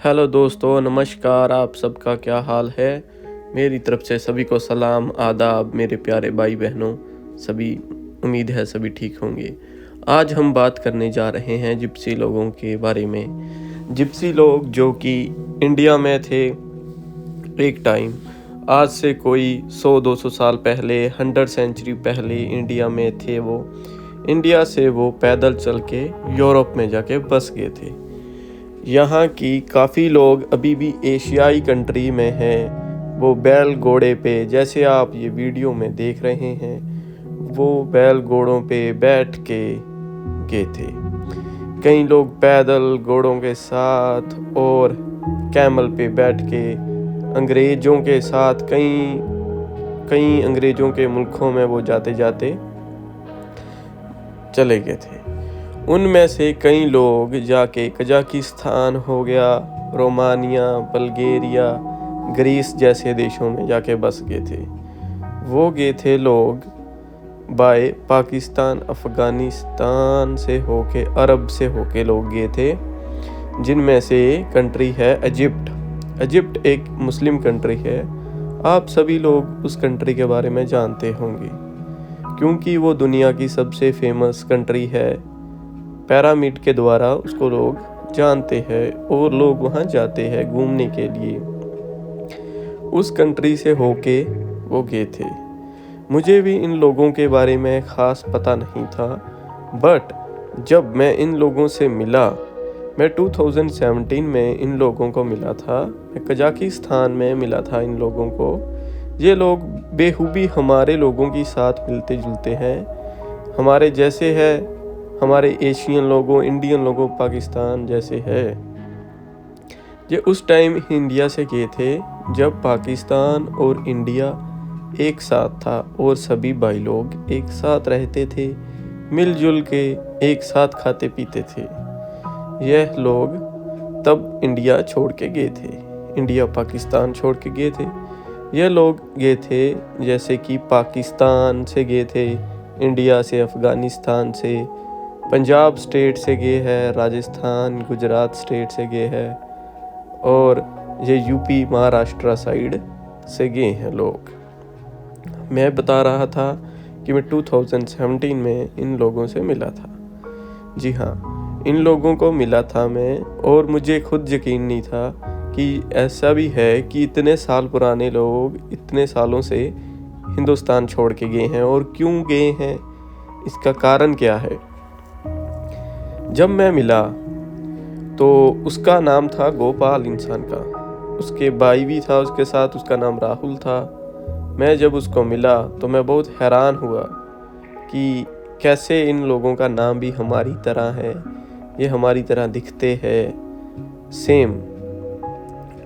Hello दोस्तों, नमस्कार। आप सबका क्या हाल है। मेरी तरफ से सभी को सलाम आदाब। मेरे प्यारे भाई बहनों, सभी उम्मीद है सभी ठीक होंगे। आज हम बात करने जा रहे हैं जिप्सी लोगों के बारे में। जिप्सी लोग जो कि इंडिया में थे एक टाइम, आज से कोई 100-200 साल पहले, 100 सेंचुरी पहले इंडिया में थे। वो इंडिया से वो पैदल चल के यूरोप में जाके बस गए थे। यहाँ की काफ़ी लोग अभी भी एशियाई कंट्री में हैं। वो बैल घोड़े पे, जैसे आप ये वीडियो में देख रहे हैं, वो बैल घोड़ों पे बैठ के गए थे। कई लोग पैदल घोड़ों के साथ और कैमल पे बैठ के अंग्रेज़ों के साथ कई अंग्रेज़ों के मुल्कों में वो जाते जाते चले गए थे। उनमें से कई लोग जाके कजाकिस्तान हो गया, रोमानिया, बल्गेरिया, ग्रीस जैसे देशों में जाके बस गए थे। वो गए थे लोग बाय पाकिस्तान, अफ़गानिस्तान से होके, अरब से होके लोग गए थे, जिनमें से कंट्री है इजिप्ट। इजिप्ट एक मुस्लिम कंट्री है। आप सभी लोग उस कंट्री के बारे में जानते होंगे क्योंकि वो दुनिया की सबसे फेमस कंट्री है। पिरामिड के द्वारा उसको लोग जानते हैं और लोग वहाँ जाते हैं घूमने के लिए। उस कंट्री से होके वो गए थे। मुझे भी इन लोगों के बारे में ख़ास पता नहीं था, बट जब मैं इन लोगों से मिला, मैं 2017 में इन लोगों को मिला था। मैं कजाकिस्तान में मिला था इन लोगों को। ये लोग बेहूबी हमारे लोगों के साथ मिलते जुलते हैं, हमारे जैसे है। हमारे एशियन लोगों, इंडियन लोगों, पाकिस्तान जैसे है। ये उस टाइम इंडिया से गए थे जब पाकिस्तान और इंडिया एक साथ था और सभी भाई लोग एक साथ रहते थे, मिलजुल के एक साथ खाते पीते थे। यह लोग तब इंडिया छोड़ के गए थे, इंडिया पाकिस्तान छोड़ के गए थे। यह लोग गए थे जैसे कि पाकिस्तान से गए थे, इंडिया से, अफ़गानिस्तान से, पंजाब स्टेट से गए हैं, राजस्थान, गुजरात स्टेट से गए हैं, और ये यूपी, महाराष्ट्र साइड से गए हैं लोग। मैं बता रहा था कि मैं 2017 में इन लोगों से मिला था। जी हाँ, इन लोगों को मिला था मैं, और मुझे खुद यकीन नहीं था कि ऐसा भी है कि इतने साल पुराने लोग इतने सालों से हिंदुस्तान छोड़ के गए हैं। और क्यों गए हैं, इसका कारण क्या है। जब मैं मिला तो उसका नाम था गोपाल इंसान का, उसके भाई भी था उसके साथ, उसका नाम राहुल था। मैं जब उसको मिला तो मैं बहुत हैरान हुआ कि कैसे इन लोगों का नाम भी हमारी तरह है, ये हमारी तरह दिखते हैं, सेम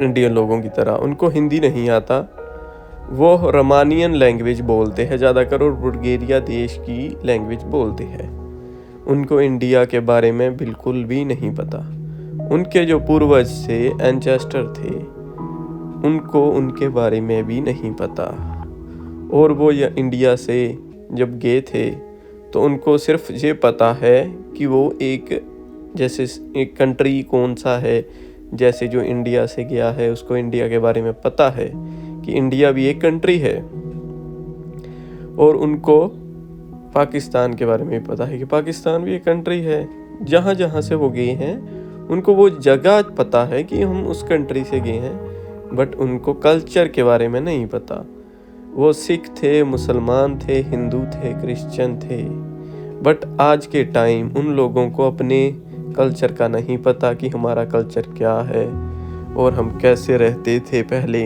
इंडियन लोगों की तरह। उनको हिंदी नहीं आता, वो रोमानियन लैंग्वेज बोलते हैं ज़्यादातर, और बुल्गारिया देश की लैंग्वेज बोलते हैं। उनको इंडिया के बारे में बिल्कुल भी नहीं पता। उनके जो पूर्वज थे, एंसेस्टर थे, उनको उनके बारे में भी नहीं पता। और वो इंडिया से जब गए थे तो उनको सिर्फ ये पता है कि वो जैसे एक कंट्री कौन सा है, जैसे जो इंडिया से गया है उसको इंडिया के बारे में पता है कि इंडिया भी एक कंट्री है। और उनको पाकिस्तान के बारे में भी पता है कि पाकिस्तान भी एक कंट्री है। जहाँ जहाँ से वो गए हैं उनको वो जगह पता है कि हम उस कंट्री से गए हैं, बट उनको कल्चर के बारे में नहीं पता। वो सिख थे, मुसलमान थे, हिंदू थे, क्रिश्चियन थे, बट आज के टाइम उन लोगों को अपने कल्चर का नहीं पता कि हमारा कल्चर क्या है और हम कैसे रहते थे पहले।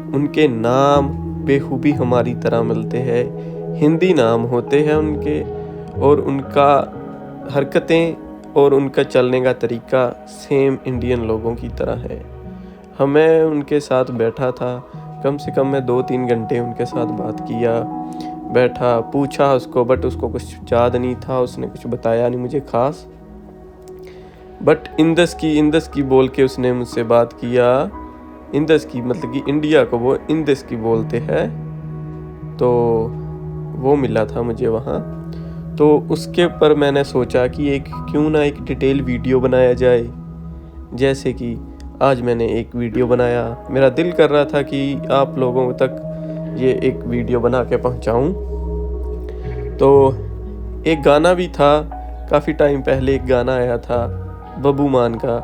उनके नाम बेखूबी हमारी तरह मिलते हैं, हिंदी नाम होते हैं उनके, और उनका हरकतें और उनका चलने का तरीका सेम इंडियन लोगों की तरह है। हमें उनके साथ बैठा था, कम से कम मैं 2-3 घंटे उनके साथ बात किया, बैठा, पूछा उसको, बट उसको कुछ याद नहीं था, उसने कुछ बताया नहीं मुझे ख़ास। बट इंदस की बोल के उसने मुझसे बात किया। इंदस की मतलब कि इंडिया को वो इंदस की बोलते हैं। तो वो मिला था मुझे वहाँ। तो उसके ऊपर मैंने सोचा कि क्यों ना एक डिटेल वीडियो बनाया जाए। जैसे कि आज मैंने एक वीडियो बनाया, मेरा दिल कर रहा था कि आप लोगों तक ये एक वीडियो बना के पहुंचाऊं। तो एक गाना भी था, काफ़ी टाइम पहले एक गाना आया था बब्बू मान का,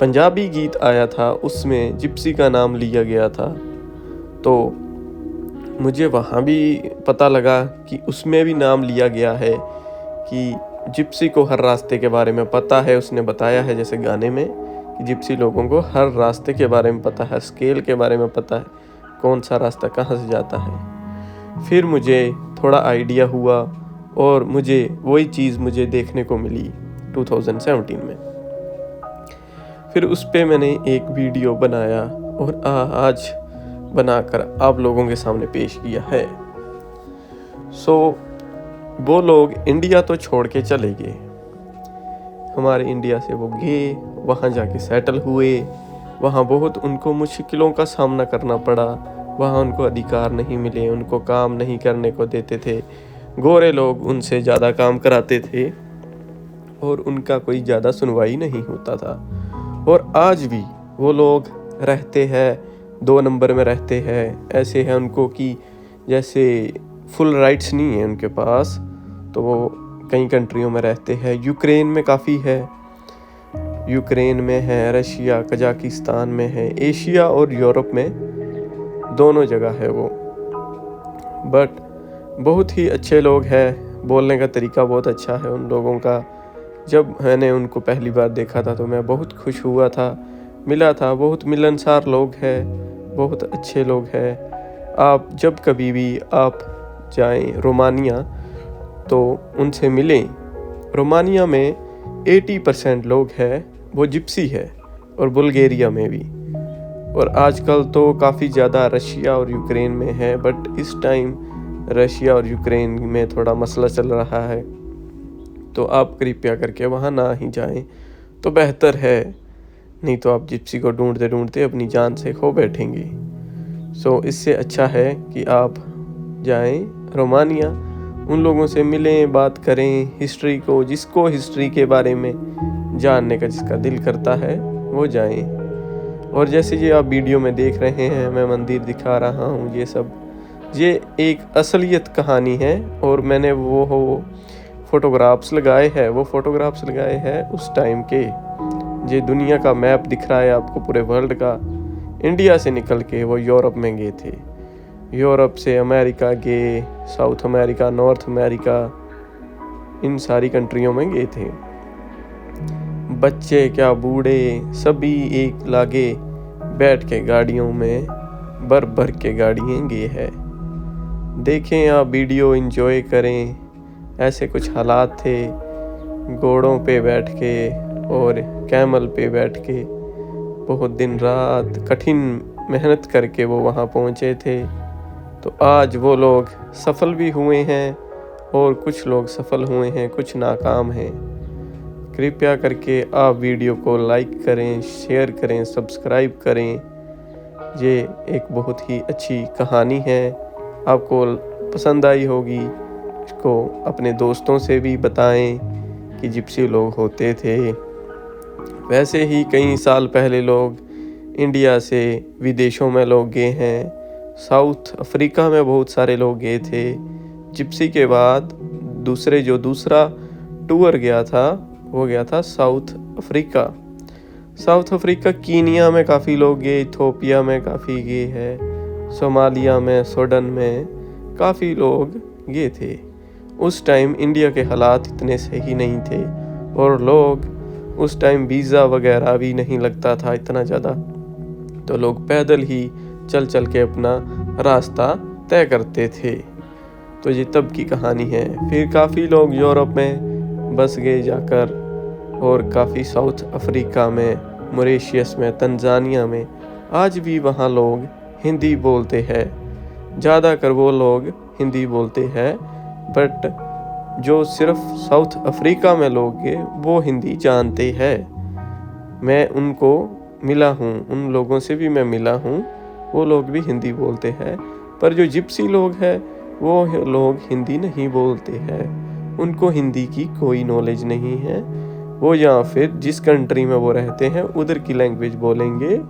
पंजाबी गीत आया था, उसमें जिप्सी का नाम लिया गया था। तो मुझे वहाँ भी पता लगा कि उसमें भी नाम लिया गया है कि जिप्सी को हर रास्ते के बारे में पता है। उसने बताया है जैसे गाने में कि जिप्सी लोगों को हर रास्ते के बारे में पता है, स्केल के बारे में पता है, कौन सा रास्ता कहाँ से जाता है। फिर मुझे थोड़ा आइडिया हुआ और मुझे वही चीज़ मुझे देखने को मिली 2017 में। फिर उस पे मैंने एक वीडियो बनाया और आज बनाकर आप लोगों के सामने पेश किया है। वो लोग इंडिया तो छोड़ के चले गए, हमारे इंडिया से वो गए, वहाँ जाके सेटल हुए, वहाँ बहुत उनको मुश्किलों का सामना करना पड़ा, वहाँ उनको अधिकार नहीं मिले, उनको काम नहीं करने को देते थे, गोरे लोग उनसे ज़्यादा काम कराते थे और उनका कोई ज़्यादा सुनवाई नहीं होता था। और आज भी वो लोग रहते हैं 2 नंबर में रहते हैं, ऐसे हैं उनको कि जैसे फुल राइट्स नहीं है उनके पास, तो वो कई कंट्रियों में रहते हैं। यूक्रेन में काफ़ी है, यूक्रेन में है, रशिया, कजाकिस्तान में है, एशिया और यूरोप में दोनों जगह है वो। बट बहुत ही अच्छे लोग हैं, बोलने का तरीका बहुत अच्छा है उन लोगों का। जब मैंने उनको पहली बार देखा था तो मैं बहुत खुश हुआ था, मिला था, बहुत मिलनसार लोग हैं, बहुत अच्छे लोग हैं। आप जब कभी भी आप जाएं रोमानिया तो उनसे मिलें। रोमानिया में 80% लोग हैं वो जिप्सी है, और बुल्गारिया में भी, और आजकल तो काफ़ी ज़्यादा रशिया और यूक्रेन में है। बट इस टाइम रशिया और यूक्रेन में थोड़ा मसला चल रहा है, तो आप कृपया करके वहाँ ना ही जाएं तो बेहतर है, नहीं तो आप जिप्सी को ढूंढते ढूंढते अपनी जान से खो बैठेंगे। इससे अच्छा है कि आप जाएं रोमानिया, उन लोगों से मिलें, बात करें, हिस्ट्री को, जिसको हिस्ट्री के बारे में जानने का जिसका दिल करता है वो जाएं। और जैसे ये आप वीडियो में देख रहे हैं, मैं मंदिर दिखा रहा हूँ, ये एक असलियत कहानी है। और मैंने वो फोटोग्राफ्स लगाए हैं उस टाइम के। ये दुनिया का मैप दिख रहा है आपको पूरे वर्ल्ड का। इंडिया से निकल के वो यूरोप में गए थे, यूरोप से अमेरिका गए, साउथ अमेरिका, नॉर्थ अमेरिका, इन सारी कंट्रियों में गए थे। बच्चे क्या बूढ़े सभी एक लागे बैठ के गाड़ियों में भर के गाड़ियाँ गए हैं। देखें आप वीडियो, एंजॉय करें। ऐसे कुछ हालात थे, घोड़ों पे बैठ के और कैमल पे बैठ के बहुत दिन रात कठिन मेहनत करके वो वहाँ पहुँचे थे। तो आज वो लोग सफल भी हुए हैं और कुछ लोग सफल हुए हैं, कुछ नाकाम हैं। कृपया करके आप वीडियो को लाइक करें, शेयर करें, सब्सक्राइब करें। ये एक बहुत ही अच्छी कहानी है, आपको पसंद आई होगी। इसको अपने दोस्तों से भी बताएं कि जिप्सी लोग होते थे। वैसे ही कई साल पहले लोग इंडिया से विदेशों में लोग गए हैं, साउथ अफ्रीका में बहुत सारे लोग गए थे। जिप्सी के बाद दूसरा टूर गया था, वो गया था साउथ अफ्रीका, कीनिया में काफ़ी लोग गए, इथोपिया में काफ़ी गए हैं, सोमालिया में, सूडान में काफ़ी लोग गए थे। उस टाइम इंडिया के हालात इतने सही नहीं थे और लोग उस टाइम वीज़ा वगैरह भी नहीं लगता था इतना ज़्यादा, तो लोग पैदल ही चल के अपना रास्ता तय करते थे। तो ये तब की कहानी है। फिर काफ़ी लोग यूरोप में बस गए जाकर, और काफ़ी साउथ अफ्रीका में, मॉरिशस में, तंजानिया में आज भी वहाँ लोग हिंदी बोलते हैं। ज़्यादातर वो लोग हिंदी बोलते हैं, बट जो सिर्फ साउथ अफ्रीका में लोग हैं वो हिंदी जानते हैं। मैं उनको मिला हूँ, उन लोगों से भी मैं मिला हूँ, वो लोग भी हिंदी बोलते हैं। पर जो जिप्सी लोग हैं वो लोग हिंदी नहीं बोलते हैं, उनको हिंदी की कोई नॉलेज नहीं है। वो या फिर जिस कंट्री में वो रहते हैं उधर की लैंग्वेज बोलेंगे,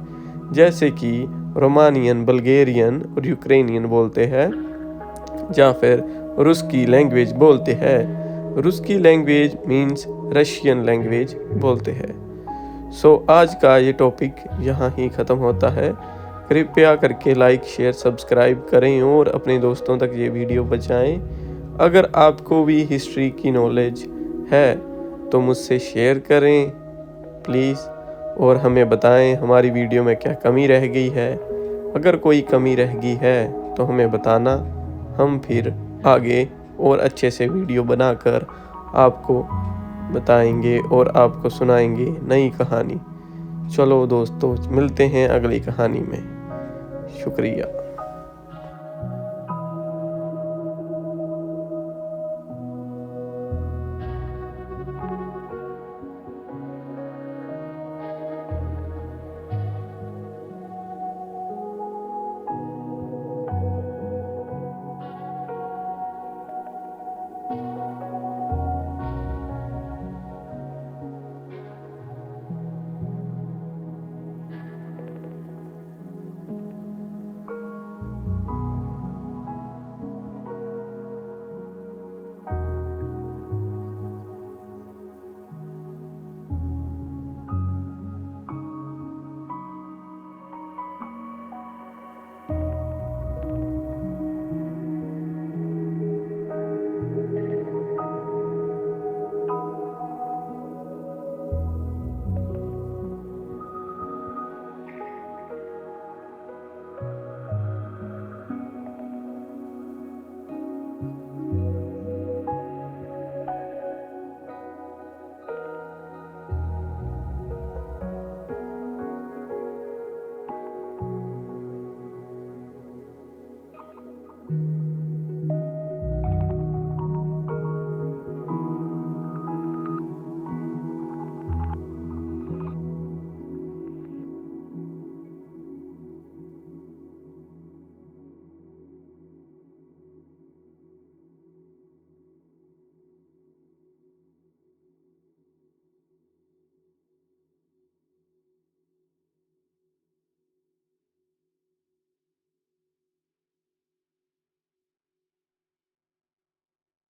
जैसे कि रोमानियन, बल्गेरियन और यूक्रेनियन बोलते हैं, या फिर रूसी लैंग्वेज बोलते हैं। रूसी लैंग्वेज मीन्स रशियन लैंग्वेज बोलते हैं। सो आज का ये टॉपिक यहाँ ही ख़त्म होता है। कृपया करके लाइक, शेयर, सब्सक्राइब करें और अपने दोस्तों तक ये वीडियो पहुँचाएं। अगर आपको भी हिस्ट्री की नॉलेज है तो मुझसे शेयर करें प्लीज़, और हमें बताएं हमारी वीडियो में क्या कमी रह गई है। अगर कोई कमी रह गई है तो हमें बताना, हम फिर आगे और अच्छे से वीडियो बनाकर आपको बताएंगे और आपको सुनाएंगे नई कहानी। चलो दोस्तों, मिलते हैं अगली कहानी में। शुक्रिया।